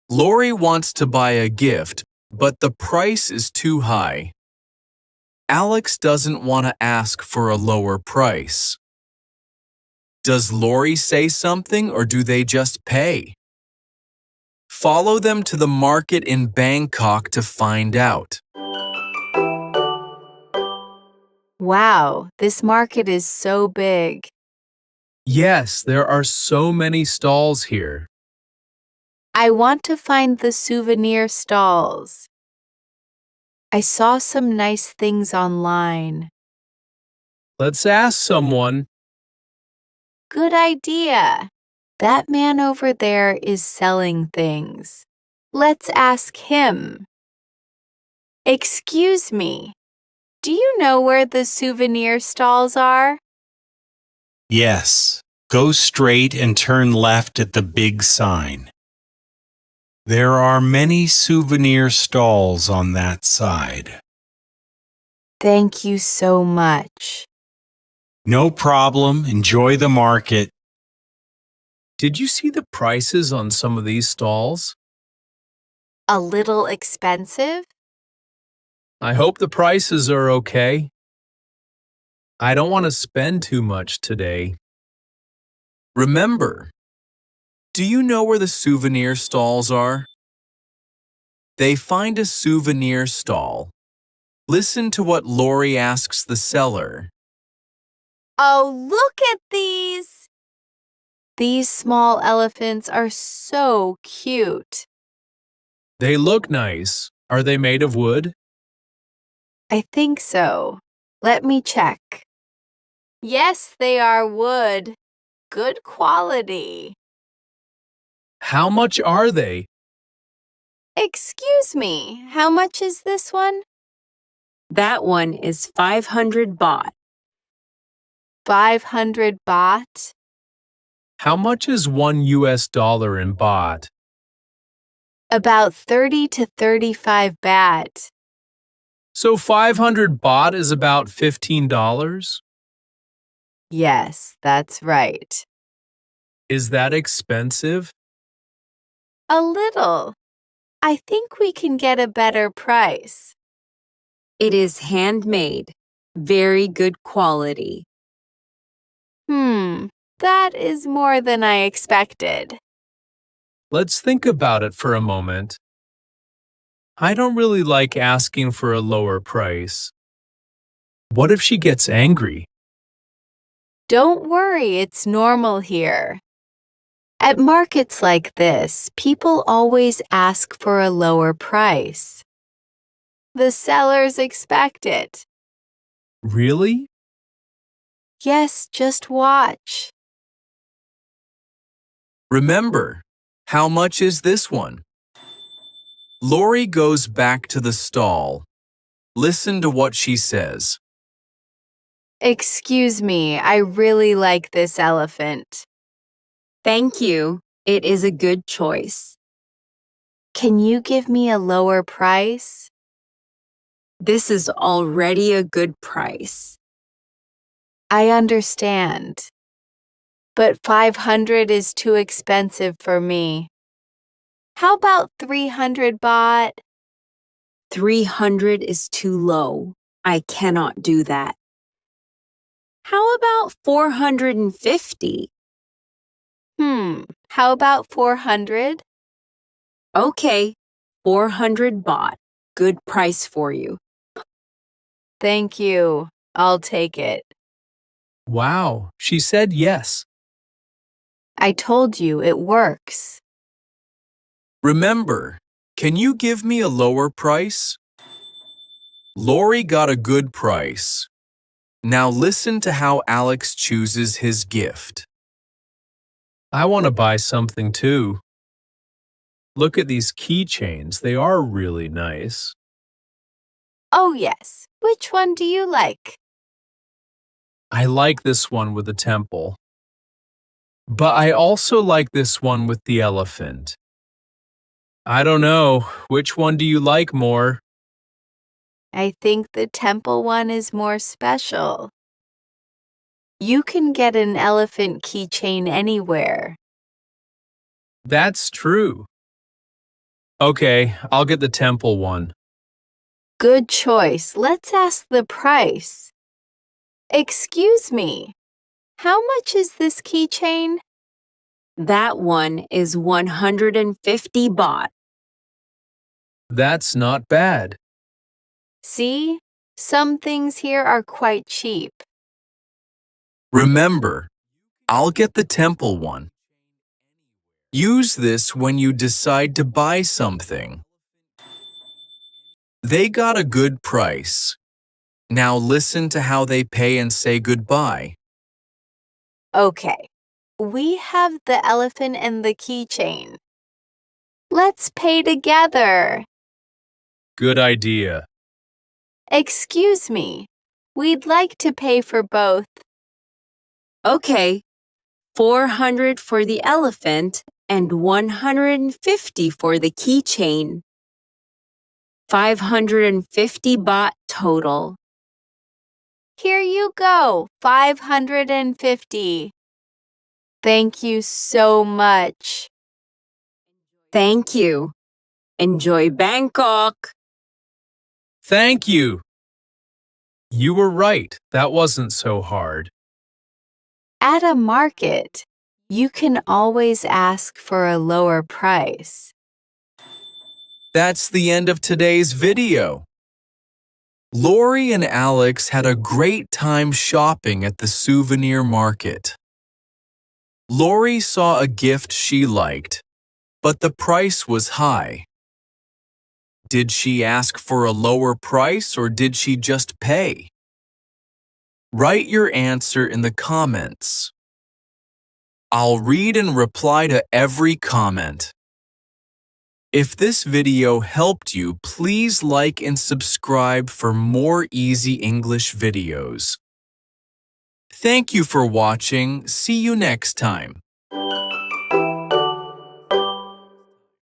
Lori wants to buy a gift, but the price is too high. Alex doesn't want to ask for a lower price. Does Lori say something or do they just pay? Follow them to the market in Bangkok to find out. Wow, this market is so big. Yes, there are so many stalls here. I want to find the souvenir stalls. I saw some nice things online. Let's ask someone. Good idea. That man over there is selling things. Let's ask him. Excuse me, do you know where the souvenir stalls are? Yes, go straight and turn left at the big sign. There are many souvenir stalls on that side. Thank you so much. No problem. Enjoy the market. Did you see the prices on some of these stalls? A little expensive? I hope the prices are okay. I don't want to spend too much today. Remember, do you know where the souvenir stalls are? They find a souvenir stall. Listen to what Lori asks the seller. Oh, look at these! These small elephants are so cute. They look nice. Are they made of wood? I think so. Let me check. Yes, they are wood. Good quality. How much are they? Excuse me, how much is this one? That one is 500 baht. 500 baht? How much is $1 in baht? About 30 to 35 baht. So 500 baht is about $15? Yes, that's right. Is that expensive? A little. I think we can get a better price. It is handmade. Very good quality. That is more than I expected. Let's think about it for a moment. I don't really like asking for a lower price. What if she gets angry? Don't worry, it's normal here. At markets like this, people always ask for a lower price. The sellers expect it. Really? Yes, just watch. Remember, how much is this one? Lori goes back to the stall. Listen to what she says. Excuse me, I really like this elephant. Thank you. It is a good choice. Can you give me a lower price? This is already a good price. I understand. But 500 is too expensive for me. How about 300 baht? 300 is too low. I cannot do that. How about 450? How about 400? Okay, 400 baht. Good price for you. Thank you. I'll take it. Wow, she said yes. I told you it works. Remember, can you give me a lower price? Lori got a good price. Now listen to how Alex chooses his gift. I want to buy something too. Look at these keychains. They are really nice. Oh, yes. Which one do you like? I like this one with the temple. But I also like this one with the elephant. I don't know. Which one do you like more? I think the temple one is more special. You can get an elephant keychain anywhere. That's true. Okay, I'll get the temple one. Good choice. Let's ask the price. Excuse me, how much is this keychain? That one is 150 baht. That's not bad. See, some things here are quite cheap. Remember, I'll get the temple one. Use this when you decide to buy something. They got a good price. Now listen to how they pay and say goodbye. Okay, we have the elephant and the keychain. Let's pay together. Good idea. Excuse me, we'd like to pay for both. Okay, 400 for the elephant and 150 for the keychain. 550 baht total. Here you go, 550. Thank you so much. Thank you. Enjoy Bangkok. Thank you. You were right. That wasn't so hard. At a market, you can always ask for a lower price. That's the end of today's video. Lori and Alex had a great time shopping at the souvenir market. Lori saw a gift she liked, but the price was high. Did she ask for a lower price or did she just pay? Write your answer in the comments. I'll read and reply to every comment. If this video helped you, please like and subscribe for more easy English videos. Thank you for watching. See you next time.